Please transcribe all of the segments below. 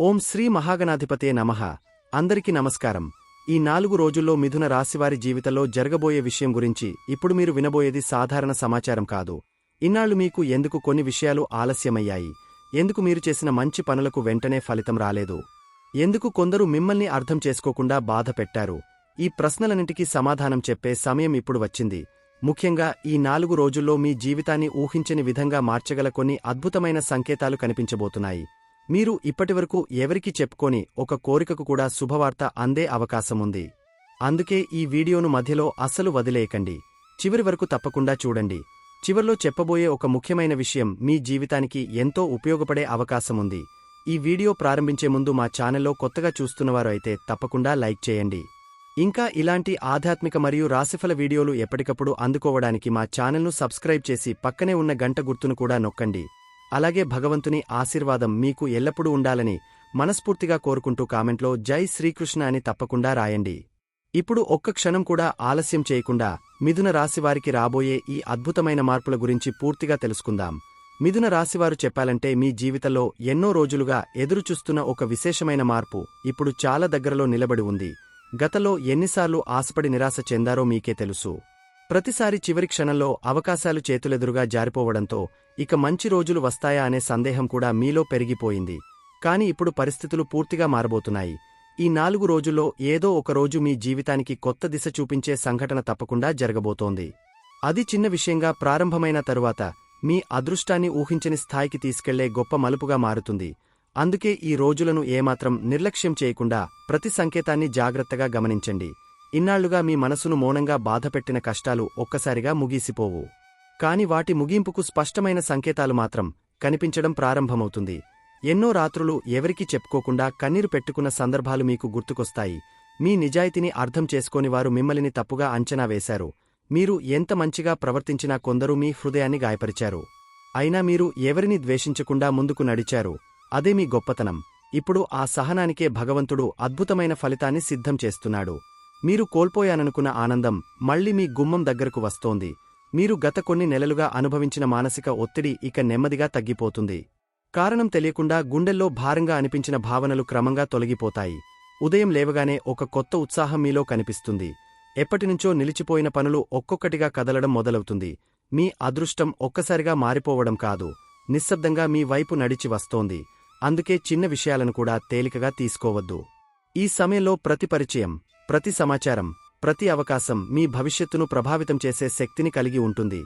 ఓం శ్రీ మహాగణాధిపతే నమః. అందరికీ నమస్కారం. ఈ 4 రోజుల్లో మిథున రాశివారి జీవితంలో జరగబోయే విషయం గురించి ఇప్పుడు మీరు వినబోయేది సాధారణ సమాచారం కాదు. ఇన్నాళ్లు మీకు ఎందుకు కొన్ని విషయాలు ఆలస్యమయ్యాయి, ఎందుకు మీరు చేసిన మంచి పనులకు వెంటనే ఫలితం రాలేదు, ఎందుకు కొందరు మిమ్మల్ని అర్థం చేసుకోకుండా బాధ పెట్టారు, ఈ ప్రశ్నలన్నింటికీ సమాధానం చెప్పే సమయం ఇప్పుడు వచ్చింది. ముఖ్యంగా ఈ 4 రోజుల్లో మీ జీవితాన్ని ఊహించని విధంగా మార్చగల కొన్ని అద్భుతమైన సంకేతాలు కనిపించబోతున్నాయి. మీరు ఇప్పటివరకు ఎవరికీ చెప్పుకోని ఒక కోరికకు కూడా శుభవార్త అందే అవకాశముంది. అందుకే ఈ వీడియోను మధ్యలో అస్సలు వదిలేయకండి, చివరి వరకు తప్పకుండా చూడండి. చివర్లో చెప్పబోయే ఒక ముఖ్యమైన విషయం మీ జీవితానికి ఎంతో ఉపయోగపడే అవకాశముంది. ఈ వీడియో ప్రారంభించే ముందు మా ఛానల్లో కొత్తగా చూస్తున్నవారు అయితే తప్పకుండా లైక్ చేయండి. ఇంకా ఇలాంటి ఆధ్యాత్మిక మరియు రాశిఫల వీడియోలు ఎప్పటికప్పుడు అందుకోవడానికి మా ఛానల్ను సబ్స్క్రైబ్ చేసి పక్కనే ఉన్న గంట గుర్తును కూడా నొక్కండి. అలాగే భగవంతుని ఆశీర్వాదం మీకు ఎల్లప్పుడూ ఉండాలని మనస్ఫూర్తిగా కోరుకుంటూ కామెంట్లో జై శ్రీకృష్ణ అని తప్పకుండా రాయండి. ఇప్పుడు ఒక్క క్షణం కూడా ఆలస్యం చేయకుండా మిథున రాశివారికి రాబోయే ఈ అద్భుతమైన మార్పుల గురించి పూర్తిగా తెలుసుకుందాం. మిథున రాశివారు చెప్పాలంటే మీ జీవితంలో ఎన్నో రోజులుగా ఎదురుచూస్తున్న ఒక విశేషమైన మార్పు ఇప్పుడు చాలా దగ్గరలో నిలబడి ఉంది. గతంలో ఎన్నిసార్లు ఆశపడి నిరాశ చెందారో మీకే తెలుసు. ప్రతిసారి చివరి క్షణంలో అవకాశాలు చేతులెదురుగా జారిపోవడంతో ఇక మంచి రోజులు వస్తాయా అనే సందేహం కూడా మీలో పెరిగిపోయింది. కాని ఇప్పుడు పరిస్థితులు పూర్తిగా మారబోతున్నాయి. ఈ 4 రోజుల్లో ఏదో ఒక రోజు మీ జీవితానికి కొత్త దిశ చూపించే సంఘటన తప్పకుండా జరగబోతోంది. అది చిన్న విషయంగా ప్రారంభమైన తరువాత మీ అదృష్టాన్ని ఊహించని స్థాయికి తీసుకెళ్లే గొప్ప మలుపుగా మారుతుంది. అందుకే ఈ రోజులను ఏమాత్రం నిర్లక్ష్యం చేయకుండా ప్రతి సంకేతాన్ని జాగ్రత్తగా గమనించండి. ఇన్నాళ్లుగా మీ మనసును మౌనంగా బాధపెట్టిన కష్టాలు ఒక్కసారిగా ముగిసిపోవు. కాని వాటి ముగింపుకు స్పష్టమైన సంకేతాలు మాత్రం కనిపించడం ప్రారంభమవుతుంది. ఎన్నో రాత్రులు ఎవరికీ చెప్పుకోకుండా కన్నీరు పెట్టుకున్న సందర్భాలు మీకు గుర్తుకొస్తాయి. మీ నిజాయితీని అర్థం చేసుకోనివారు మిమ్మల్ని తప్పుగా అంచనా వేశారు. మీరు ఎంత మంచిగా ప్రవర్తించినా కొందరు మీ హృదయాన్ని గాయపరిచారు. అయినా మీరు ఎవరిని ద్వేషించకుండా ముందుకు నడిచారు. అదే మీ గొప్పతనం. ఇప్పుడు ఆ సహనానికే భగవంతుడు అద్భుతమైన ఫలితాన్ని సిద్ధం చేస్తున్నాడు. మీరు కోల్పోయాననుకున్న ఆనందం మళ్లీ మీ గుమ్మం దగ్గరకు వస్తోంది. మీరు గత కొన్ని నెలలుగా అనుభవించిన మానసిక ఒత్తిడి ఇక నెమ్మదిగా తగ్గిపోతుంది. కారణం తెలియకుండా గుండెల్లో భారంగా అనిపించిన భావనలు క్రమంగా తొలగిపోతాయి. ఉదయం లేవగానే ఒక కొత్త ఉత్సాహం మీలో కనిపిస్తుంది. ఎప్పటినుంచో నిలిచిపోయిన పనులు ఒక్కొక్కటిగా కదలడం మొదలవుతుంది. మీ అదృష్టం ఒక్కసారిగా మారిపోవడం కాదు, నిశ్శబ్దంగా మీ వైపు నడిచి వస్తోంది. అందుకే చిన్న విషయాలను కూడా తేలికగా తీసుకోవద్దు. ఈ సమయంలో ప్రతి పరిచయం, ప్రతి సమాచారం, ప్రతి అవకాశం మీ భవిష్యత్తును ప్రభావితం చేసే శక్తిని కలిగి ఉంటుంది.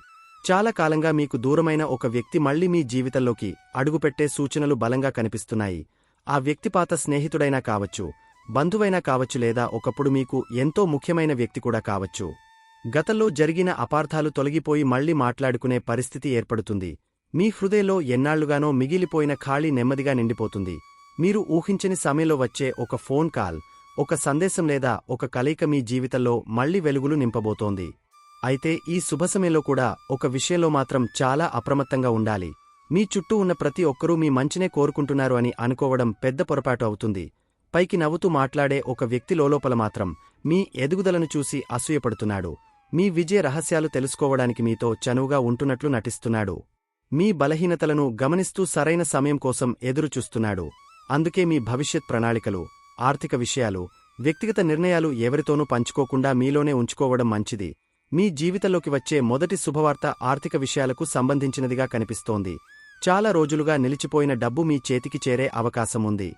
చాలా కాలంగా మీకు దూరమైన ఒక వ్యక్తి మళ్లీ మీ జీవితంలోకి అడుగుపెట్టే సూచనలు బలంగా కనిపిస్తున్నాయి. ఆ వ్యక్తి పాత స్నేహితుడైనా కావచ్చు, బంధువైనా కావచ్చు, లేదా ఒకప్పుడు మీకు ఎంతో ముఖ్యమైన వ్యక్తి కూడా కావచ్చు. గతంలో జరిగిన అపార్థాలు తొలగిపోయి మళ్లీ మాట్లాడుకునే పరిస్థితి ఏర్పడుతుంది. మీ హృదయంలో ఎన్నాళ్లుగానో మిగిలిపోయిన ఖాళీ నెమ్మదిగా నిండిపోతుంది. మీరు ఊహించని సమయంలో వచ్చే ఒక ఫోన్ కాల్, ఒక సందేశం లేదా ఒక కలయిక మీ జీవితంలో మళ్లీ వెలుగులు నింపబోతోంది. అయితే ఈ శుభ సమయంలో కూడా ఒక విషయంలో మాత్రం చాలా అప్రమత్తంగా ఉండాలి. మీ చుట్టూ ఉన్న ప్రతి ఒక్కరూ మీ మంచినే కోరుకుంటున్నారు అని అనుకోవడం పెద్ద పొరపాటు అవుతుంది. పైకి నవ్వుతూ మాట్లాడే ఒక వ్యక్తి లోలోపల మాత్రం మీ ఎదుగుదలను చూసి అసూయపడుతున్నాడు. మీ విజయ రహస్యాలు తెలుసుకోవడానికి మీతో చనువుగా ఉంటున్నట్లు నటిస్తున్నాడు. మీ బలహీనతలను గమనిస్తూ సరైన సమయం కోసం ఎదురుచూస్తున్నాడు. అందుకే మీ భవిష్యత్ ప్రణాళికలు, ఆర్థిక విషయాలు, వ్యక్తిగత నిర్ణయాలు ఎవరితోనూ పంచుకోకుండా మీలోనే ఉంచుకోవడం మంచిది. మీ జీవితంలోకి వచ్చే మొదటి శుభవార్త ఆర్థిక విషయాలకు సంబంధించినదిగా కనిపిస్తోంది. చాలా రోజులుగా నిలిచిపోయిన డబ్బు మీ చేతికి చేరే అవకాశముంది.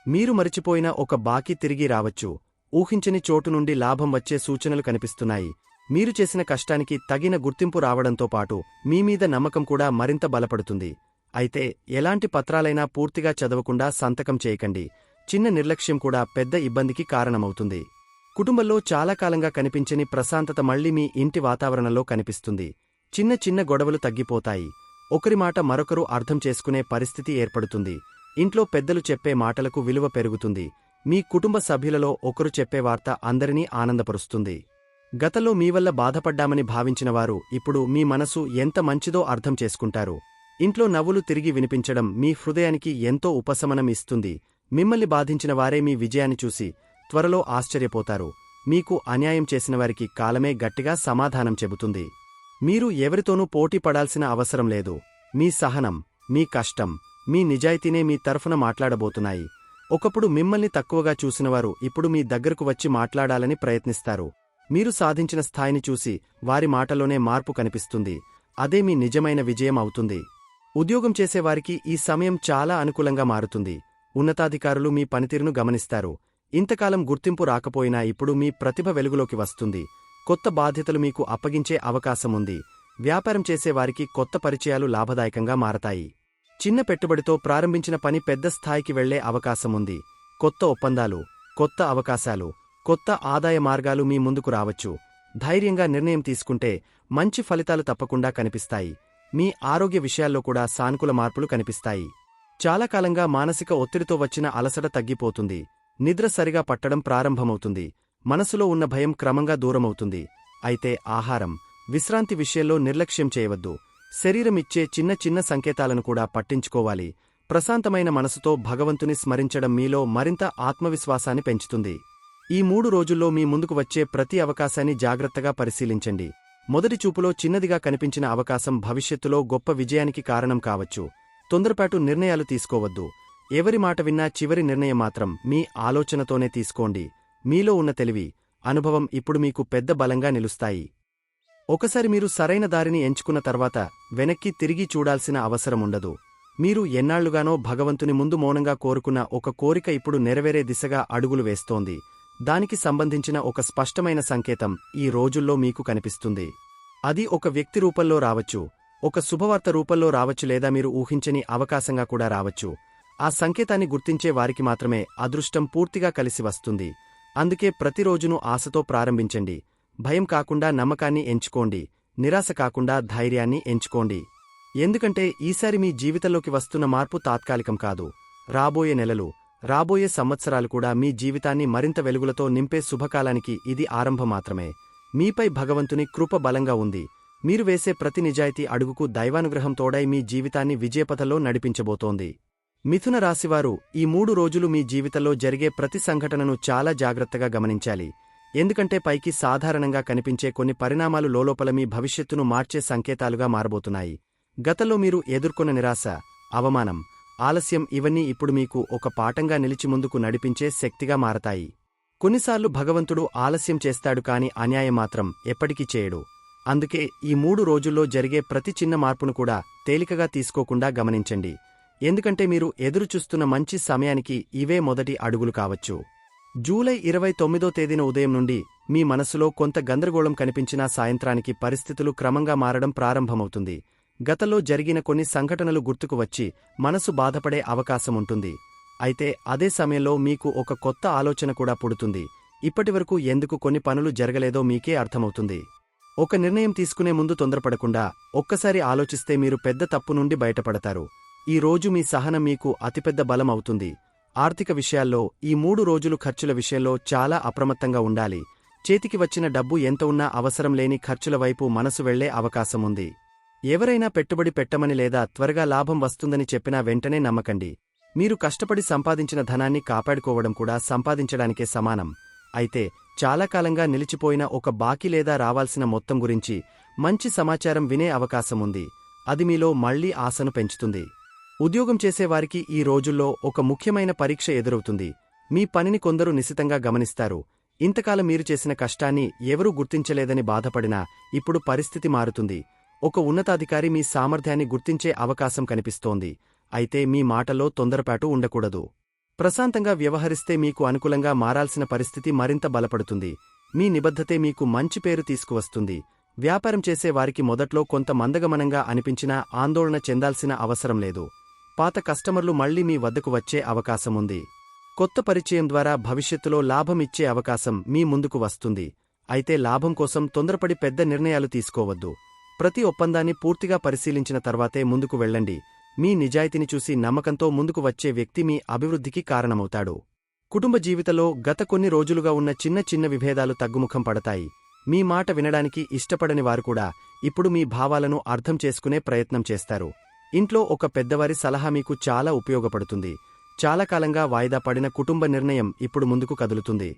మీరు మరిచిపోయిన ఒక బాకీ తిరిగి రావచ్చు. ఊహించని చోటు నుండి లాభం వచ్చే సూచనలు కనిపిస్తున్నాయి. మీరు చేసిన కష్టానికి తగిన గుర్తింపు రావడంతో పాటు మీమీద నమ్మకం కూడా మరింత బలపడుతుంది. అయితే ఎలాంటి పత్రాలైనా పూర్తిగా చదవకుండా సంతకం చేయకండి. చిన్న నిర్లక్ష్యం కూడా పెద్ద ఇబ్బందికి కారణమవుతుంది. కుటుంబంలో చాలా కాలంగా కనిపించని ప్రశాంతత మళ్లీ మీ ఇంటి వాతావరణంలో కనిపిస్తుంది. చిన్న చిన్న గొడవలు తగ్గిపోతాయి. ఒకరి మాట మరొకరు అర్థం చేసుకునే పరిస్థితి ఏర్పడుతుంది. ఇంట్లో పెద్దలు చెప్పే మాటలకు విలువ పెరుగుతుంది. మీ కుటుంబ సభ్యులలో ఒకరు చెప్పే వార్త అందరినీ ఆనందపరుస్తుంది. గతంలో మీవల్ల బాధపడ్డామని భావించినవారు ఇప్పుడు మీ మనసు ఎంత మంచిదో అర్థం చేసుకుంటారు. ఇంట్లో నవ్వులు తిరిగి వినిపించడం మీ హృదయానికి ఎంతో ఉపశమనం ఇస్తుంది. మిమ్మల్ని బాధించిన వారే మీ విజయాన్ని చూసి త్వరలో ఆశ్చర్యపోతారు. మీకు అన్యాయం చేసినవారికి కాలమే గట్టిగా సమాధానం చెబుతుంది. మీరు ఎవరితోనూ పోటీ పడాల్సిన అవసరం లేదు. మీ సహనం, మీ కష్టం, మీ నిజాయితీనే మీ తరఫున మాట్లాడబోతున్నాయి. ఒకప్పుడు మిమ్మల్ని తక్కువగా చూసినవారు ఇప్పుడు మీ దగ్గరకు వచ్చి మాట్లాడాలని ప్రయత్నిస్తారు. మీరు సాధించిన స్థాయిని చూసి వారి మాటలోనే మార్పు కనిపిస్తుంది. అదే మీ నిజమైన విజయం అవుతుంది. ఉద్యోగం చేసేవారికి ఈ సమయం చాలా అనుకూలంగా మారుతుంది. ఉన్నతాధికారులు మీ పనితీరును గమనిస్తారు. ఇంతకాలం గుర్తింపు రాకపోయినా ఇప్పుడు మీ ప్రతిభ వెలుగులోకి వస్తుంది. కొత్త బాధ్యతలు మీకు అప్పగించే అవకాశముంది. వ్యాపారం చేసేవారికి కొత్త పరిచయాలు లాభదాయకంగా మారతాయి. చిన్న పెట్టుబడితో ప్రారంభించిన పని పెద్ద స్థాయికి వెళ్లే అవకాశముంది. కొత్త ఒప్పందాలు, కొత్త అవకాశాలు, కొత్త ఆదాయ మార్గాలు మీ ముందుకు రావచ్చు. ధైర్యంగా నిర్ణయం తీసుకుంటే మంచి ఫలితాలు తప్పకుండా కనిపిస్తాయి. మీ ఆరోగ్య విషయాల్లో కూడా సానుకూల మార్పులు కనిపిస్తాయి. చాలా కాలంగా మానసిక ఒత్తిడితో వచ్చిన అలసట తగ్గిపోతుంది. నిద్ర సరిగా పట్టడం ప్రారంభమవుతుంది. మనసులో ఉన్న భయం క్రమంగా దూరమవుతుంది. అయితే ఆహారం, విశ్రాంతి విషయంలో నిర్లక్ష్యం చేయవద్దు. శరీరం ఇచ్చే చిన్న చిన్న సంకేతాలను కూడా పట్టించుకోవాలి. ప్రశాంతమైన మనసుతో భగవంతుని స్మరించడం మీలో మరింత ఆత్మవిశ్వాసాన్ని పెంచుతుంది. ఈ 3 రోజుల్లో మీ ముందుకు వచ్చే ప్రతి అవకాశాన్ని జాగ్రత్తగా పరిశీలించండి. మొదటి చూపులో చిన్నదిగా కనిపించిన అవకాశం భవిష్యత్తులో గొప్ప విజయానికి కారణం కావచ్చు. తొందరపాటు నిర్ణయాలు తీసుకోవద్దు. ఎవరి మాట విన్నా చివరి నిర్ణయం మాత్రం మీ ఆలోచనతోనే తీసుకోండి. మీలో ఉన్న తెలివి, అనుభవం ఇప్పుడు మీకు పెద్ద బలంగా నిలుస్తాయి. ఒకసారి మీరు సరైన దారిని ఎంచుకున్న తర్వాత వెనక్కి తిరిగి చూడాల్సిన అవసరముండదు. మీరు ఎన్నాళ్లుగానో భగవంతుని ముందు మౌనంగా కోరుకున్న ఒక కోరిక ఇప్పుడు నెరవేరే దిశగా అడుగులు వేస్తోంది. దానికి సంబంధించిన ఒక స్పష్టమైన సంకేతం ఈ రోజుల్లో మీకు కనిపిస్తుంది. అది ఒక వ్యక్తి రూపంలో రావచ్చు, ఒక శుభవార్త రూపంలో రావచ్చు, లేదా మీరు ఊహించని అవకాశంగా కూడా రావచ్చు. ఆ సంకేతాన్ని గుర్తించే వారికి మాత్రమే అదృష్టం పూర్తిగా కలిసి వస్తుంది. అందుకే ప్రతిరోజును ఆశతో ప్రారంభించండి. భయం కాకుండా నమ్మకాన్ని ఎంచుకోండి. నిరాశ కాకుండా ధైర్యాన్ని ఎంచుకోండి. ఎందుకంటే ఈసారి మీ జీవితంలోకి వస్తున్న మార్పు తాత్కాలికం కాదు. రాబోయే నెలలు, రాబోయే సంవత్సరాలు కూడా మీ జీవితాన్ని మరింత వెలుగులతో నింపే శుభకాలానికి ఇది ఆరంభం మాత్రమే. మీపై భగవంతుని కృప బలంగా ఉంది. మీరు వేసే ప్రతి నిజాయితీ అడుగుకు దైవానుగ్రహం తోడై మీ జీవితాన్ని విజయపథంలో నడిపించబోతోంది. మిథున రాశివారు ఈ 3 రోజులు మీ జీవితంలో జరిగే ప్రతి సంఘటనను చాలా జాగ్రత్తగా గమనించాలి. ఎందుకంటే పైకి సాధారణంగా కనిపించే కొన్ని పరిణామాలు లోలోపల మీ భవిష్యత్తును మార్చే సంకేతాలుగా మారబోతున్నాయి. గతంలో మీరు ఎదుర్కొన్న నిరాశ, అవమానం, ఆలస్యం ఇవన్నీ ఇప్పుడు మీకు ఒక పాఠంగా నిలిచి ముందుకు నడిపించే శక్తిగా మారతాయి. కొన్నిసార్లు భగవంతుడు ఆలస్యం చేస్తాడు కాని అన్యాయం మాత్రం ఎప్పటికీ చేయడు. అందుకే ఈ 3 రోజుల్లో జరిగే ప్రతి చిన్న మార్పును కూడా తేలికగా తీసుకోకుండా గమనించండి. ఎందుకంటే మీరు ఎదురుచూస్తున్న మంచి సమయానికి ఇవే మొదటి అడుగులు కావచ్చు. జూలై 29వ తేదీన ఉదయం నుండి మీ మనసులో కొంత గందరగోళం కనిపించినా సాయంత్రానికి పరిస్థితులు క్రమంగా మారడం ప్రారంభమవుతుంది. గతంలో జరిగిన కొన్ని సంఘటనలు గుర్తుకు వచ్చి మనసు బాధపడే అవకాశముంటుంది. అయితే అదే సమయంలో మీకు ఒక కొత్త ఆలోచన కూడా పుడుతుంది. ఇప్పటివరకు ఎందుకు కొన్ని పనులు జరగలేదో మీకే అర్థమవుతుంది. ఒక నిర్ణయం తీసుకునే ముందు తొందరపడకుండా ఒక్కసారి ఆలోచిస్తే మీరు పెద్ద తప్పు నుండి బయటపడతారు. ఈ రోజు మీ సహనం మీకు అతిపెద్ద బలం అవుతుంది. ఆర్థిక విషయాల్లో ఈ 3 రోజులు ఖర్చుల విషయంలో చాలా అప్రమత్తంగా ఉండాలి. చేతికి వచ్చిన డబ్బు ఎంత ఉన్నా అవసరం లేని ఖర్చుల వైపు మనసు వెళ్లే అవకాశముంది. ఎవరైనా పెట్టుబడి పెట్టమని లేదా త్వరగా లాభం వస్తుందని చెప్పినా వెంటనే నమ్మకండి. మీరు కష్టపడి సంపాదించిన ధనాన్ని కాపాడుకోవడం కూడా సంపాదించడానికే సమానం. అయితే చాలా కాలంగా నిలిచిపోయిన ఒక బాకీ లేదా రావాల్సిన మొత్తం గురించి మంచి సమాచారం వినే అవకాశముంది. అది మీలో మళ్లీ ఆశను పెంచుతుంది. ఉద్యోగం చేసేవారికి ఈ రోజుల్లో ఒక ముఖ్యమైన పరీక్ష ఎదురవుతుంది. మీ పనిని కొందరు నిశితంగా గమనిస్తారు. ఇంతకాలం మీరు చేసిన కష్టాన్ని ఎవరూ గుర్తించలేదని బాధపడినా ఇప్పుడు పరిస్థితి మారుతుంది. ఒక ఉన్నతాధికారి మీ సామర్థ్యాన్ని గుర్తించే అవకాశం కనిపిస్తోంది. అయితే మీ మాటలో తొందరపాటు ఉండకూడదు. ప్రశాంతంగా వ్యవహరిస్తే మీకు అనుకూలంగా మారాల్సిన పరిస్థితి మరింత బలపడుతుంది. మీ నిబద్ధతే మీకు మంచి పేరు తీసుకువస్తుంది. వ్యాపారం చేసే వారికి మొదట్లో కొంత మందగమనంగా అనిపించినా ఆందోళన చెందాల్సిన అవసరం లేదు. పాత కస్టమర్లు మళ్లీ మీ వద్దకు వచ్చే అవకాశముంది. కొత్త పరిచయం ద్వారా భవిష్యత్తులో లాభం ఇచ్చే అవకాశం మీ ముందుకు వస్తుంది. అయితే లాభం కోసం తొందరపడి పెద్ద నిర్ణయాలు తీసుకోవద్దు. ప్రతి ఒప్పందాన్ని పూర్తిగా పరిశీలించిన తర్వాతే ముందుకు వెళ్ళండి. మీ నిజాయితీని చూసి నమ్మకంతో ముందుకు వచ్చే వ్యక్తి మీ అభివృద్ధికి కారణమవుతాడు. కుటుంబ జీవితంలో గత కొన్ని రోజులుగా ఉన్న చిన్న చిన్న విభేదాలు తగ్గుముఖం పడతాయి. మీ మాట వినడానికి ఇష్టపడని వారు కూడా ఇప్పుడు మీ భావాలను అర్థం చేసుకునే ప్రయత్నం చేస్తారు. ఇంట్లో ఒక పెద్దవారి సలహా మీకు చాలా ఉపయోగపడుతుంది. చాలా కాలంగా వాయిదా పడిన కుటుంబ నిర్ణయం ఇప్పుడు ముందుకు కదులుతుంది.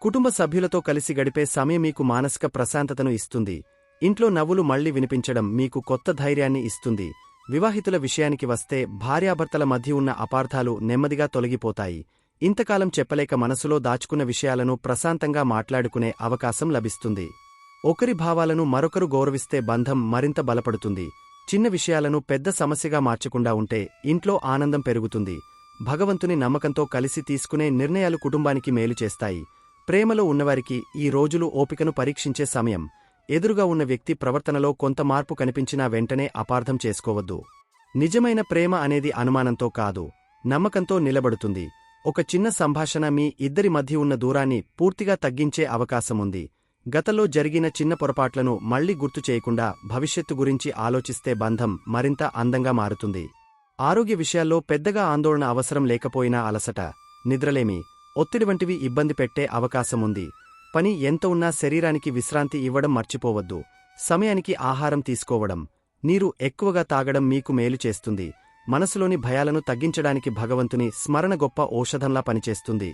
కుటుంబ సభ్యులతో కలిసి గడిపే సమయం మీకు మానసిక ప్రశాంతతను ఇస్తుంది. ఇంట్లో నవ్వులు మళ్లీ వినిపించడం మీకు కొత్త ధైర్యాన్ని ఇస్తుంది. వివాహితుల విషయానికి వస్తే భార్యాభర్తల మధ్య ఉన్న అపార్థాలు నెమ్మదిగా తొలగిపోతాయి. ఇంతకాలం చెప్పలేక మనసులో దాచుకున్న విషయాలను ప్రశాంతంగా మాట్లాడుకునే అవకాశం లభిస్తుంది. ఒకరి భావాలను మరొకరు గౌరవిస్తే బంధం మరింత బలపడుతుంది. చిన్న విషయాలను పెద్ద సమస్యగా మార్చకుండా ఉంటే ఇంట్లో ఆనందం పెరుగుతుంది. భగవంతుని నమ్మకంతో కలిసి తీసుకునే నిర్ణయాలు కుటుంబానికి మేలు చేస్తాయి. ప్రేమలో ఉన్నవారికి ఈ రోజులు ఓపికను పరీక్షించే సమయం. ఎదురుగా ఉన్న వ్యక్తి ప్రవర్తనలో కొంత మార్పు కనిపించినా వెంటనే అపార్థం చేసుకోవద్దు. నిజమైన ప్రేమ అనేది అనుమానంతో కాదు, నమ్మకంతో నిలబడుతుంది. ఒక చిన్న సంభాషణ మీ ఇద్దరి మధ్య ఉన్న దూరాన్ని పూర్తిగా తగ్గించే అవకాశముంది. గతంలో జరిగిన చిన్న పొరపాట్లను మళ్లీ గుర్తు చేయకుండా భవిష్యత్తు గురించి ఆలోచిస్తే బంధం మరింత అందంగా మారుతుంది. ఆరోగ్య విషయాల్లో పెద్దగా ఆందోళన అవసరం లేకపోయినా అలసట, నిద్రలేమి, ఒత్తిడి వంటివి ఇబ్బంది పెట్టే అవకాశముంది. పని ఎంత ఉన్నా శరీరానికి విశ్రాంతి ఇవ్వడం మర్చిపోవద్దు. సమయానికి ఆహారం తీసుకోవడం, నీరు ఎక్కువగా తాగడం మీకు మేలు చేస్తుంది. మనసులోని భయాలను తగ్గించడానికి భగవంతుని స్మరణ గొప్ప ఔషధంలా పనిచేస్తుంది.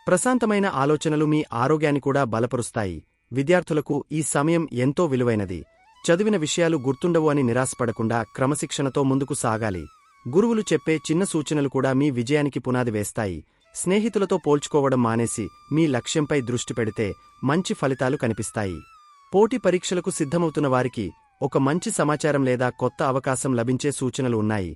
ప్రశాంతమైన ఆలోచనలు మీ ఆరోగ్యాన్ని కూడా బలపరుస్తాయి. విద్యార్థులకు ఈ సమయం ఎంతో విలువైనది. చదివిన విషయాలు గుర్తుండవు అని నిరాశపడకుండా క్రమశిక్షణతో ముందుకు సాగాలి. గురువులు చెప్పే చిన్న సూచనలు కూడా మీ విజయానికి పునాది వేస్తాయి. స్నేహితులతో పోల్చుకోవడం మానేసి మీ లక్ష్యంపై దృష్టి పెడితే మంచి ఫలితాలు కనిపిస్తాయి. పోటీ పరీక్షలకు సిద్ధమవుతున్న వారికి ఒక మంచి సమాచారం లేదా కొత్త అవకాశం లభించే సూచనలు ఉన్నాయి.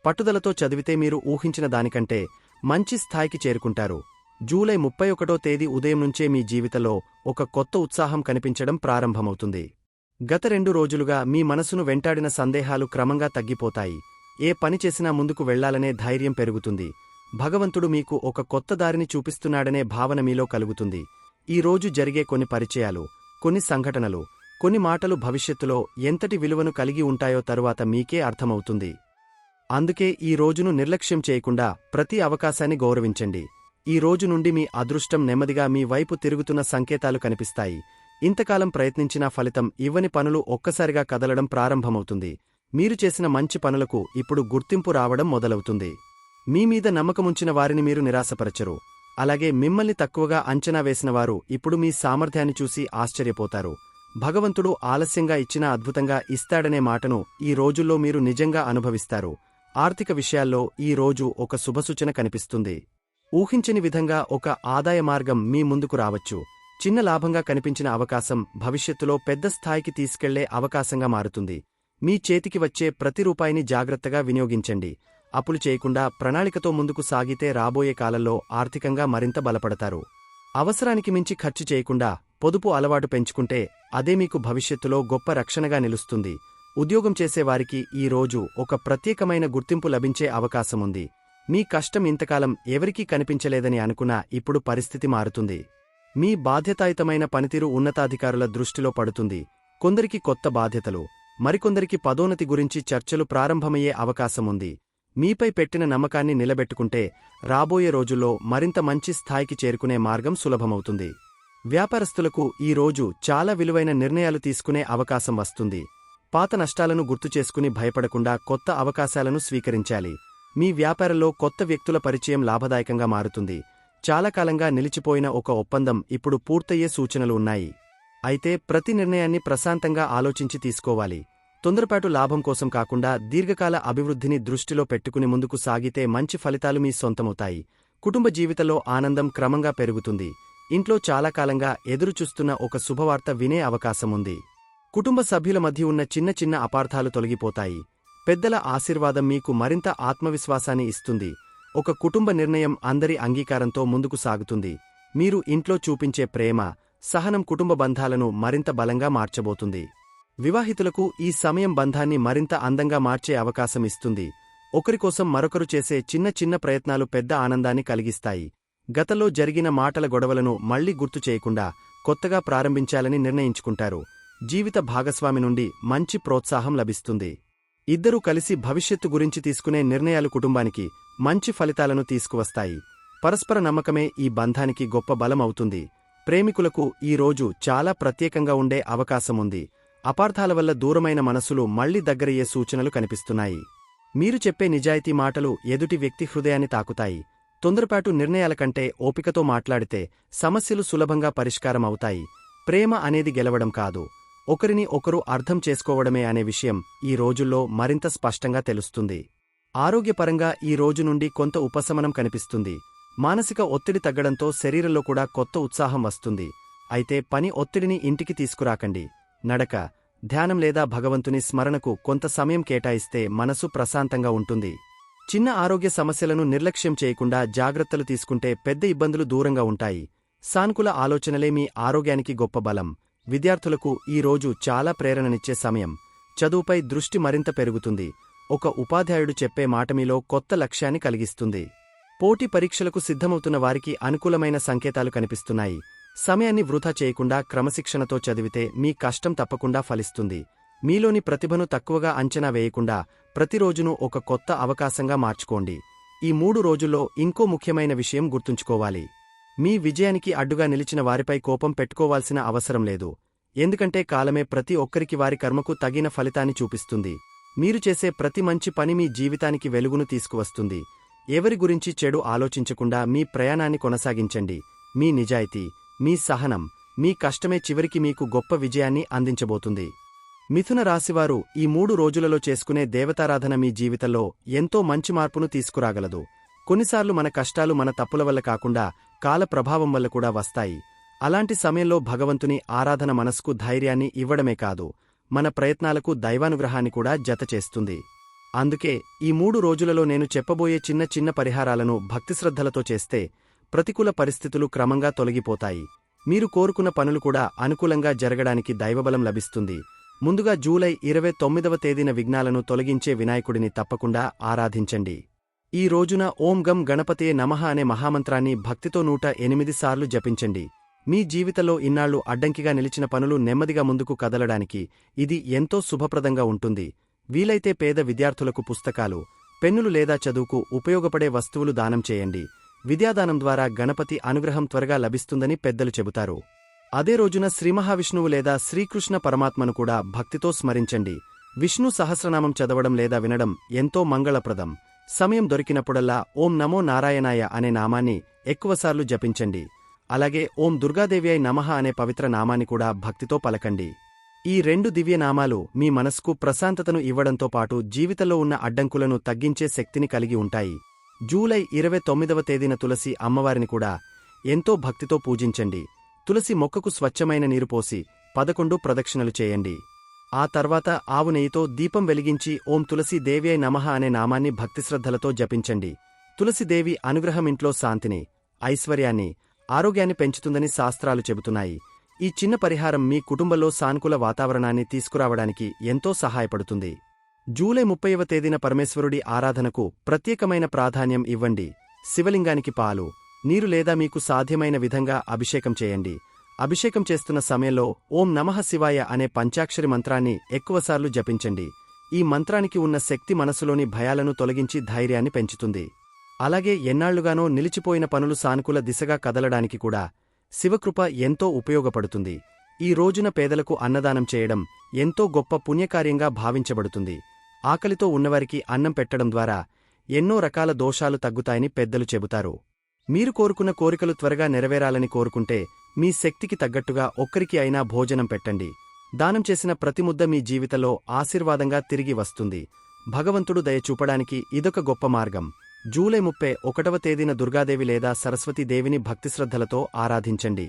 పట్టుదలతో చదివితే మీరు ఊహించిన దానికంటే మంచి స్థాయికి చేరుకుంటారు. జూలై 31వ తేదీ ఉదయం నుంచే మీ జీవితంలో ఒక కొత్త ఉత్సాహం కనిపించడం ప్రారంభమవుతుంది. గత 2 రోజులుగా మీ మనసును వెంటాడిన సందేహాలు క్రమంగా తగ్గిపోతాయి. ఏ పని చేసినా ముందుకు వెళ్లాలనే ధైర్యం పెరుగుతుంది. భగవంతుడు మీకు ఒక కొత్త దారిని చూపిస్తున్నాడనే భావన మీలో కలుగుతుంది. ఈ రోజు జరిగే కొన్ని పరిచయాలు, కొన్ని సంఘటనలు, కొన్ని మాటలు భవిష్యత్తులో ఎంతటి విలువను కలిగి ఉంటాయో తరువాత మీకే అర్థమవుతుంది. అందుకే ఈ రోజును నిర్లక్ష్యం చేయకుండా ప్రతి అవకాశాన్ని గౌరవించండి. ఈ రోజు నుండి మీ అదృష్టం నెమ్మదిగా మీ వైపు తిరుగుతున్న సంకేతాలు కనిపిస్తాయి. ఇంతకాలం ప్రయత్నించినా ఫలితం ఇవ్వని పనులు ఒక్కసారిగా కదలడం ప్రారంభమవుతుంది. మీరు చేసిన మంచి పనులకు ఇప్పుడు గుర్తింపు రావడం మొదలవుతుంది. మీ మీద నమ్మకముంచిన వారిని మీరు నిరాశపరచరు. అలాగే మిమ్మల్ని తక్కువగా అంచనా వేసినవారు ఇప్పుడు మీ సామర్థ్యాన్ని చూసి ఆశ్చర్యపోతారు. భగవంతుడు ఆలస్యంగా ఇచ్చినా అద్భుతంగా ఇస్తాడనే మాటను ఈ రోజుల్లో మీరు నిజంగా అనుభవిస్తారు. ఆర్థిక విషయాల్లో ఈ రోజు ఒక శుభసూచన కనిపిస్తుంది. ఊహించని విధంగా ఒక ఆదాయ మార్గం మీ ముందుకు రావచ్చు. చిన్న లాభంగా కనిపించిన అవకాశం భవిష్యత్తులో పెద్ద స్థాయికి తీసుకెళ్లే అవకాశంగా మారుతుంది. మీ చేతికి వచ్చే ప్రతి రూపాయిని జాగ్రత్తగా వినియోగించండి. అప్పులు చేయకుండా ప్రణాళికతో ముందుకు సాగితే రాబోయే కాలంలో ఆర్థికంగా మరింత బలపడతారు. అవసరానికి మించి ఖర్చు చేయకుండా పొదుపు అలవాటు పెంచుకుంటే అదే మీకు భవిష్యత్తులో గొప్ప రక్షణగా నిలుస్తుంది. ఉద్యోగం చేసేవారికి ఈ రోజు ఒక ప్రత్యేకమైన గుర్తింపు లభించే అవకాశముంది. మీ కష్టం ఇంతకాలం ఎవరికీ కనిపించలేదని అనుకున్నా ఇప్పుడు పరిస్థితి మారుతుంది. మీ బాధ్యతాయుతమైన పనితీరు ఉన్నతాధికారుల దృష్టిలో పడుతుంది. కొందరికి కొత్త బాధ్యతలు, మరికొందరికి పదోన్నతి గురించి చర్చలు ప్రారంభమయ్యే అవకాశముంది. మీపై పెట్టిన నమ్మకాన్ని నిలబెట్టుకుంటే రాబోయే రోజుల్లో మరింత మంచి స్థాయికి చేరుకునే మార్గం సులభమవుతుంది. వ్యాపారస్తులకు ఈ రోజు చాలా విలువైన నిర్ణయాలు తీసుకునే అవకాశం వస్తుంది. పాత నష్టాలను గుర్తుచేసుకుని భయపడకుండా కొత్త అవకాశాలను స్వీకరించాలి. మీ వ్యాపారంలో కొత్త వ్యక్తుల పరిచయం లాభదాయకంగా మారుతుంది. చాలా కాలంగా నిలిచిపోయిన ఒక ఒప్పందం ఇప్పుడు పూర్తయ్యే సూచనలు ఉన్నాయి. అయితే ప్రతి నిర్ణయాన్ని ప్రశాంతంగా ఆలోచించి తీసుకోవాలి. తొందరపాటు లాభం కోసం కాకుండా దీర్ఘకాల అభివృద్ధిని దృష్టిలో పెట్టుకుని ముందుకు సాగితే మంచి ఫలితాలు మీ సొంతమవుతాయి. కుటుంబ జీవితంలో ఆనందం క్రమంగా పెరుగుతుంది. ఇంట్లో చాలా కాలంగా ఎదురుచూస్తున్న ఒక శుభవార్త వినే అవకాశముంది. కుటుంబ సభ్యుల మధ్య ఉన్న చిన్న చిన్న అపార్థాలు తొలగిపోతాయి. పెద్దల ఆశీర్వాదం మీకు మరింత ఆత్మవిశ్వాసాన్ని ఇస్తుంది. ఒక కుటుంబ నిర్ణయం అందరి అంగీకారంతో ముందుకు సాగుతుంది. మీరు ఇంట్లో చూపించే ప్రేమ, సహనం కుటుంబ బంధాలను మరింత బలంగా మార్చబోతుంది. వివాహితులకు ఈ సమయం బంధాన్ని మరింత అందంగా మార్చే అవకాశం ఇస్తుంది. ఒకరికోసం మరొకరు చేసే చిన్న చిన్న ప్రయత్నాలు పెద్ద ఆనందాన్ని కలిగిస్తాయి. గతంలో జరిగిన మాటల గొడవలను మళ్లీ గుర్తు చేయకుండా కొత్తగా ప్రారంభించాలని నిర్ణయించుకుంటారు. జీవిత భాగస్వామి నుండి మంచి ప్రోత్సాహం లభిస్తుంది. ఇద్దరూ కలిసి భవిష్యత్తు గురించి తీసుకునే నిర్ణయాలు కుటుంబానికి మంచి ఫలితాలను తీసుకువస్తాయి. పరస్పర నమ్మకమే ఈ బంధానికి గొప్ప బలం అవుతుంది. ప్రేమికులకు ఈ రోజు చాలా ప్రత్యేకంగా ఉండే అవకాశముంది. అపార్థాల వల్ల దూరమైన మనసులు మళ్లీ దగ్గరయ్యే సూచనలు కనిపిస్తున్నాయి. మీరు చెప్పే నిజాయితీ మాటలు ఎదుటి వ్యక్తి హృదయాన్ని తాకుతాయి. తొందరపాటు నిర్ణయాల కంటే ఓపికతో మాట్లాడితే సమస్యలు సులభంగా పరిష్కారమవుతాయి. ప్రేమ అనేది గెలవడం కాదు, ఒకరిని ఒకరు అర్థం చేసుకోవడమే అనే విషయం ఈ రోజుల్లో మరింత స్పష్టంగా తెలుస్తుంది. ఆరోగ్యపరంగా ఈ రోజు నుండి కొంత ఉపశమనం కనిపిస్తుంది. మానసిక ఒత్తిడి తగ్గడంతో శరీరంలో కూడా కొత్త ఉత్సాహం వస్తుంది. అయితే పని ఒత్తిడిని ఇంటికి తీసుకురాకండి. నడక, ధ్యానం లేదా భగవంతుని స్మరణకు కొంత సమయం కేటాయిస్తే మనసు ప్రశాంతంగా ఉంటుంది. చిన్న ఆరోగ్య సమస్యలను నిర్లక్ష్యం చేయకుండా జాగ్రత్తలు తీసుకుంటే పెద్ద ఇబ్బందులు దూరంగా ఉంటాయి. సానుకూల ఆలోచనలే మీ ఆరోగ్యానికి గొప్ప బలం. విద్యార్థులకు ఈ రోజు చాలా ప్రేరణనిచ్చే సమయం. చదువుపై దృష్టి మరింత పెరుగుతుంది. ఒక ఉపాధ్యాయుడు చెప్పే మాట మీలో కొత్త లక్ష్యాన్ని కలిగిస్తుంది. పోటీ పరీక్షలకు సిద్ధమవుతున్న వారికి అనుకూలమైన సంకేతాలు కనిపిస్తున్నాయి. సమయాన్ని వృధా చేయకుండా క్రమశిక్షణతో చదివితే మీ కష్టం తప్పకుండా ఫలిస్తుంది. మీలోని ప్రతిభను తక్కువగా అంచనా వేయకుండా ప్రతిరోజును ఒక కొత్త అవకాశంగా మార్చుకోండి. ఈ 3 రోజుల్లో ఇంకో ముఖ్యమైన విషయం గుర్తుంచుకోవాలి. మీ విజయానికి అడ్డుగా నిలిచిన వారిపై కోపం పెట్టుకోవాల్సిన అవసరం లేదు. ఎందుకంటే కాలమే ప్రతి ఒక్కరికి వారి కర్మకు తగిన ఫలితాన్ని చూపిస్తుంది. మీరు చేసే ప్రతి మంచి పని మీ జీవితానికి వెలుగును తీసుకువస్తుంది. ఎవరి గురించి చెడు ఆలోచించకుండా మీ ప్రయాణాన్ని కొనసాగించండి. మీ నిజాయితీ, మీ సహనం, మీ కష్టమే చివరికి మీకు గొప్ప విజయాన్ని అందించబోతుంది. మిథున రాశివారు ఈ 3 రోజులలో చేసుకునే దేవతారాధన మీ జీవితంలో ఎంతో మంచి మార్పును తీసుకురాగలదు. కొన్నిసార్లు మన కష్టాలు మన తప్పుల వల్ల కాకుండా కాల ప్రభావం వల్ల కూడా వస్తాయి. అలాంటి సమయంలో భగవంతుని ఆరాధన మనసుకు ధైర్యాన్ని ఇవ్వడమే కాదు, మన ప్రయత్నాలకు దైవానుగ్రహాన్ని కూడా జతచేస్తుంది. అందుకే ఈ 3 రోజులలో నేను చెప్పబోయే చిన్న చిన్న పరిహారాలను భక్తిశ్రద్ధలతో చేస్తే ప్రతికూల పరిస్థితులు క్రమంగా తొలగిపోతాయి. మీరు కోరుకున్న పనులు కూడా అనుకూలంగా జరగడానికి దైవబలం లభిస్తుంది. ముందుగా జూలై 29వ తేదీన విఘ్నాలను తొలగించే వినాయకుడిని తప్పకుండా ఆరాధించండి. ఈ రోజున ఓం గం గణపతియే నమః అనే మహామంత్రాన్ని భక్తితో 108 సార్లు జపించండి. మీ జీవితంలో ఇన్నాళ్లు అడ్డంకిగా నిలిచిన పనులు నెమ్మదిగా ముందుకు కదలడానికి ఇది ఎంతో శుభప్రదంగా ఉంటుంది. వీలైతే పేద విద్యార్థులకు పుస్తకాలు, పెన్నులు లేదా చదువుకు ఉపయోగపడే వస్తువులు దానం చేయండి. విద్యాదానం ద్వారా గణపతి అనుగ్రహం త్వరగా లభిస్తుందని పెద్దలు చెబుతారు. అదే రోజున శ్రీమహావిష్ణువు లేదా శ్రీకృష్ణ పరమాత్మను కూడా భక్తితో స్మరించండి. విష్ణు సహస్రనామం చదవడం లేదా వినడం ఎంతో మంగళప్రదం. సమయం దొరికినప్పుడల్లా ఓం నమో నారాయణాయ అనే నామాన్ని ఎక్కువసార్లు జపించండి. అలాగే ఓం దుర్గాదేవ్యై నమః అనే పవిత్ర నామాన్ని కూడా భక్తితో పలకండి. ఈ 2 దివ్యనామాలు మీ మనస్కు ప్రశాంతతను ఇవ్వడంతో పాటు జీవితంలో ఉన్న అడ్డంకులను తగ్గించే శక్తిని కలిగి ఉంటాయి. జూలై 29వ తేదీన తులసి అమ్మవారిని కూడా ఎంతో భక్తితో పూజించండి. తులసి మొక్కకు స్వచ్ఛమైన నీరు పోసి 11 ప్రదక్షిణలు చేయండి. ఆ తర్వాత ఆవు నెయ్యితో దీపం వెలిగించి ఓం తులసీ దేవ్యై నమః అనే నామాన్ని భక్తిశ్రద్ధలతో జపించండి. తులసిదేవి అనుగ్రహం ఇంట్లో శాంతిని, ఐశ్వర్యాన్ని, ఆరోగ్యాన్ని పెంచుతుందని శాస్త్రాలు చెబుతున్నాయి. ఈ చిన్న పరిహారం మీ కుటుంబంలో సానుకూల వాతావరణాన్ని తీసుకురావడానికి ఎంతో సహాయపడుతుంది. జూలై 30వ తేదీన పరమేశ్వరుడి ఆరాధనకు ప్రత్యేకమైన ప్రాధాన్యం ఇవ్వండి. శివలింగానికి పాలు, నీరు లేదా మీకు సాధ్యమైన విధంగా అభిషేకం చేయండి. అభిషేకం చేస్తున్న సమయంలో ఓం నమః శివాయ అనే పంచాక్షరి మంత్రాన్ని ఎక్కువసార్లు జపించండి. ఈ మంత్రానికి ఉన్న శక్తి మనసులోని భయాలను తొలగించి ధైర్యాన్ని పెంచుతుంది. అలాగే ఎన్నాళ్లుగానో నిలిచిపోయిన పనులు సానుకూల దిశగా కదలడానికి కూడా శివకృప ఎంతో ఉపయోగపడుతుంది. ఈ రోజున పేదలకు అన్నదానం చేయడం ఎంతో గొప్ప పుణ్యకార్యంగా భావించబడుతుంది. ఆకలితో ఉన్నవారికి అన్నం పెట్టడం ద్వారా ఎన్నో రకాల దోషాలు తగ్గుతాయని పెద్దలు చెబుతారు. మీరు కోరుకున్న కోరికలు త్వరగా నెరవేరాలని కోరుకుంటే మీ శక్తికి తగ్గట్టుగా ఒక్కరికి అయినా భోజనం పెట్టండి. దానం చేసిన ప్రతి ముద్ద మీ జీవితంలో ఆశీర్వాదంగా తిరిగి వస్తుంది. భగవంతుడు దయ చూపడానికి ఇదొక గొప్ప మార్గం. జూలై 31వ తేదీన దుర్గాదేవి లేదా సరస్వతీదేవిని భక్తిశ్రద్ధలతో ఆరాధించండి.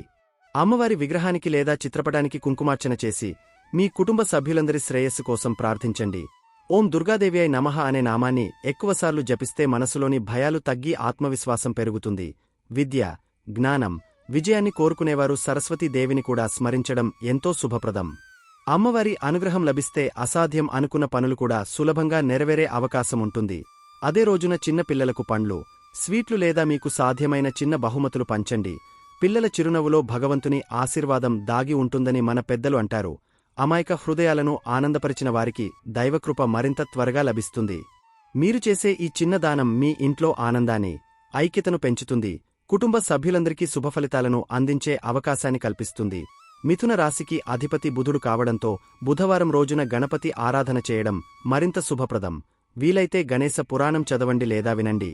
అమ్మవారి విగ్రహానికి లేదా చిత్రపటానికి కుంకుమార్చన చేసి మీ కుటుంబ సభ్యులందరి శ్రేయస్సు కోసం ప్రార్థించండి. ఓం దుర్గాదేవ్యై నమః అనే నామాన్ని ఎక్కువసార్లు జపిస్తే మనసులోని భయాలు తగ్గి ఆత్మవిశ్వాసం పెరుగుతుంది. విద్య, జ్ఞానం, విజయాన్ని కోరుకునేవారు సరస్వతీదేవిని కూడా స్మరించడం ఎంతో శుభప్రదం. అమ్మవారి అనుగ్రహం లభిస్తే అసాధ్యం అనుకున్న పనులు కూడా సులభంగా నెరవేరే అవకాశం ఉంటుంది. అదే రోజున చిన్న పిల్లలకు పండ్లు, స్వీట్లు లేదా మీకు సాధ్యమైన చిన్న బహుమతులు పంచండి. పిల్లల చిరునవ్వులో భగవంతుని ఆశీర్వాదం దాగి ఉంటుందని మన పెద్దలు అంటారు. అమాయక హృదయాలను ఆనందపరిచిన వారికి దైవకృప మరింత త్వరగా లభిస్తుంది. మీరు చేసే ఈ చిన్న దానం మీ ఇంట్లో ఆనందాన్ని, ఐక్యతను పెంచుతుంది. కుటుంబ సభ్యులందరికీ శుభఫలితాలను అందించే అవకాశాన్ని కల్పిస్తుంది. మిథున రాశికి అధిపతి బుధుడు కావడంతో బుధవారం రోజున గణపతి ఆరాధన చేయడం మరింత శుభప్రదం. వీలైతే గణేశ పురాణం చదవండి లేదా వినండి.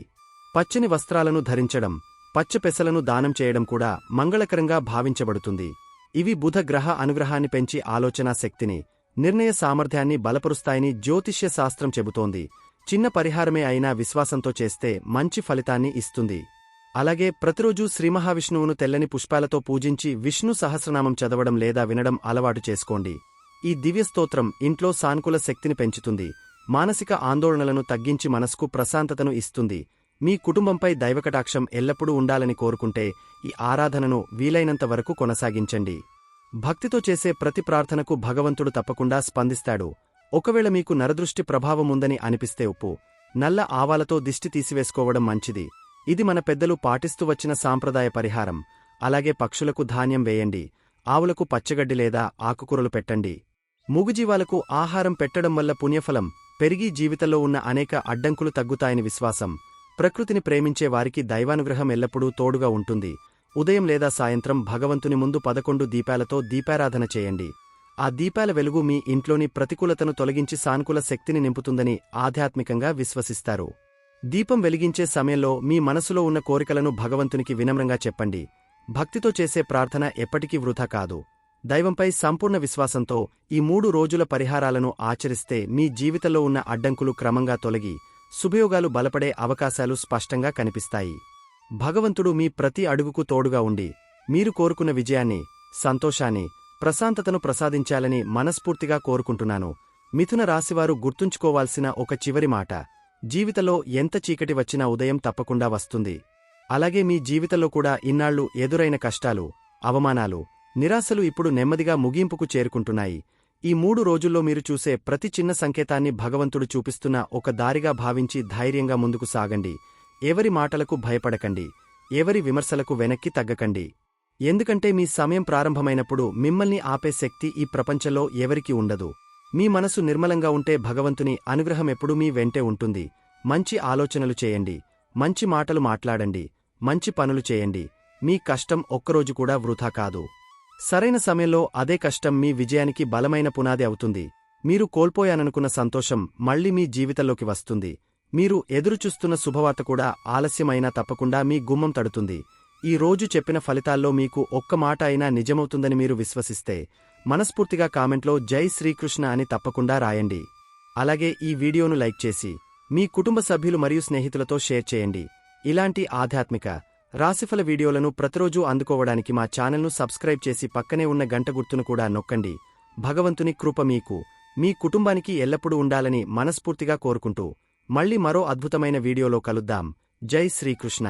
పచ్చని వస్త్రాలను ధరించడం, పచ్చ పెసలను దానం చేయడం కూడా మంగళకరంగా భావించబడుతుంది. ఇవి బుధ గ్రహ అనుగ్రహాన్ని పెంచి ఆలోచనా శక్తిని, నిర్ణయ సామర్థ్యాన్ని బలపరుస్తాయని జ్యోతిష్య శాస్త్రం చెబుతోంది. చిన్న పరిహారమే అయినా విశ్వాసంతో చేస్తే మంచి ఫలితాన్ని ఇస్తుంది. అలాగే ప్రతిరోజూ శ్రీమహావిష్ణువును తెల్లని పుష్పాలతో పూజించి విష్ణు సహస్రనామం చదవడం లేదా వినడం అలవాటు చేసుకోండి. ఈ దివ్యస్తోత్రం ఇంట్లో సానుకూల శక్తిని పెంచుతుంది, మానసిక ఆందోళనలను తగ్గించి మనస్కు ప్రశాంతతను ఇస్తుంది. మీ కుటుంబంపై దైవకటాక్షం ఎల్లప్పుడూ ఉండాలని కోరుకుంటే ఈ ఆరాధనను వీలైనంత వరకు కొనసాగించండి. భక్తితో చేసే ప్రతి ప్రార్థనకు భగవంతుడు తప్పకుండా స్పందిస్తాడు. ఒకవేళ మీకు నరదృష్టి ప్రభావముందని అనిపిస్తే ఉప్పు, నల్ల ఆవాలతో దిష్టి తీసివేసుకోవడం మంచిది. ఇది మన పెద్దలు పాటిస్తూ వచ్చిన సాంప్రదాయ పరిహారం. అలాగే పక్షులకు ధాన్యం వేయండి, ఆవులకు పచ్చగడ్డి లేదా ఆకుకూరలు పెట్టండి. మూగుజీవాలకు ఆహారం పెట్టడం వల్ల పుణ్యఫలం పెరిగి జీవితంలో ఉన్న అనేక అడ్డంకులు తగ్గుతాయని విశ్వాసం. ప్రకృతిని ప్రేమించే వారికి దైవానుగ్రహం ఎల్లప్పుడూ తోడుగా ఉంటుంది. ఉదయం లేదా సాయంత్రం భగవంతుని ముందు 11 దీపాలతో దీపారాధన చేయండి. ఆ దీపాల వెలుగు మీ ఇంట్లోని ప్రతికూలతను తొలగించి సానుకూల శక్తిని నింపుతుందని ఆధ్యాత్మికంగా విశ్వసిస్తారు. దీపం వెలిగించే సమయంలో మీ మనసులో ఉన్న కోరికలను భగవంతునికి వినమ్రంగా చెప్పండి. భక్తితో చేసే ప్రార్థన ఎప్పటికీ వృథా కాదు. దైవంపై సంపూర్ణ విశ్వాసంతో ఈ 3 రోజుల పరిహారాలను ఆచరిస్తే మీ జీవితంలో ఉన్న అడ్డంకులు క్రమంగా తొలగి శుభయోగాలు బలపడే అవకాశాలు స్పష్టంగా కనిపిస్తాయి. భగవంతుడు మీ ప్రతి అడుగుకు తోడుగా ఉండి మీరు కోరుకున్న విజయాన్ని, సంతోషాన్ని, ప్రశాంతతను ప్రసాదించాలని మనస్ఫూర్తిగా కోరుకుంటున్నాను. మిథున రాశివారు గుర్తుంచుకోవాల్సిన ఒక చివరి మాట: జీవితంలో ఎంత చీకటి వచ్చినా ఉదయం తప్పకుండా వస్తుంది. అలాగే మీ జీవితంలో కూడా ఇన్నాళ్లు ఎదురైన కష్టాలు, అవమానాలు, నిరాశలు ఇప్పుడు నెమ్మదిగా ముగింపుకు చేరుకుంటున్నాయి. ఈ 3 రోజుల్లో మీరు చూసే ప్రతి చిన్న సంకేతాన్ని భగవంతుడు చూపిస్తున్న ఒక దారిగా భావించి ధైర్యంగా ముందుకు సాగండి. ఎవరి మాటలకు భయపడకండి, ఎవరి విమర్శలకు వెనక్కి తగ్గకండి. ఎందుకంటే మీ సమయం ప్రారంభమైనప్పుడు మిమ్మల్ని ఆపే శక్తి ఈ ప్రపంచంలో ఎవరికీ ఉండదు. మీ మనసు నిర్మలంగా ఉంటే భగవంతుని అనుగ్రహం ఎప్పుడూ మీ వెంటే ఉంటుంది. మంచి ఆలోచనలు చేయండి, మంచి మాటలు మాట్లాడండి, మంచి పనులు చేయండి. మీ కష్టం ఒక్కరోజు కూడా వృథా కాదు. సరైన సమయంలో అదే కష్టం మీ విజయానికి బలమైన పునాది అవుతుంది. మీరు కోల్పోయాననుకున్న సంతోషం మళ్లీ మీ జీవితంలోకి వస్తుంది. మీరు ఎదురుచూస్తున్న శుభవార్త కూడా ఆలస్యమైనా తప్పకుండా మీ గుమ్మం తడుతుంది. ఈ రోజు చెప్పిన ఫలితాల్లో మీకు ఒక్క మాట అయినా నిజమవుతుందని మీరు విశ్వసిస్తే మనస్ఫూర్తిగా కామెంట్లో జై శ్రీకృష్ణ అని తప్పకుండా రాయండి. అలాగే ఈ వీడియోను లైక్ చేసి మీ కుటుంబ సభ్యులు మరియు స్నేహితులతో షేర్ చేయండి. ఇలాంటి ఆధ్యాత్మిక రాశిఫల వీడియోలను ప్రతిరోజూ అందుకోవడానికి మా ఛానల్ను సబ్స్క్రైబ్ చేసి పక్కనే ఉన్న గంట గుర్తును కూడా నొక్కండి. భగవంతుని కృప మీకు, మీ కుటుంబానికి ఎల్లప్పుడూ ఉండాలని మనస్ఫూర్తిగా కోరుకుంటూ మళ్ళీ మరో అద్భుతమైన వీడియోలో కలుద్దాం. జై శ్రీకృష్ణ.